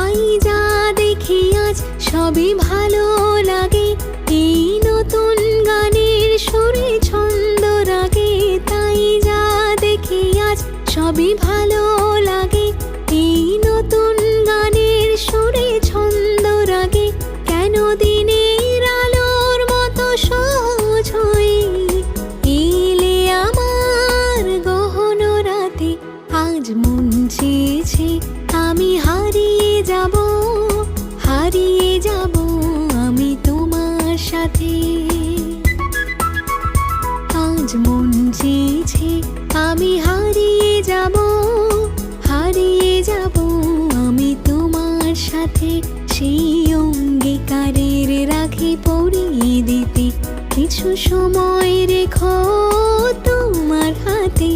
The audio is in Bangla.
তাই যা দেখি আজ সবই ভালো লাগে। এই নতুন গানের সুরে ছন্দ রাগে, তাই যা দেখি আজ সবই ভালো লাগে। এই নতুন গানের সুরে ছন্দ রাগে, কেন দিনের আলোর মতো সহজ হয়ে এলে আমার গহন রাতে। আজ মন চেয়েছে আমি হারিয়ে যাব, হারিয়ে যাব আমি তোমার সাথে। আজ মন চেয়েছে আমি হারিয়ে যাব, হারিয়ে যাব আমি তোমার সাথে। সেই অঙ্গীকারের রাখি পরিয়ে দিতে কিছু সময় রেখো তোমার হাতে।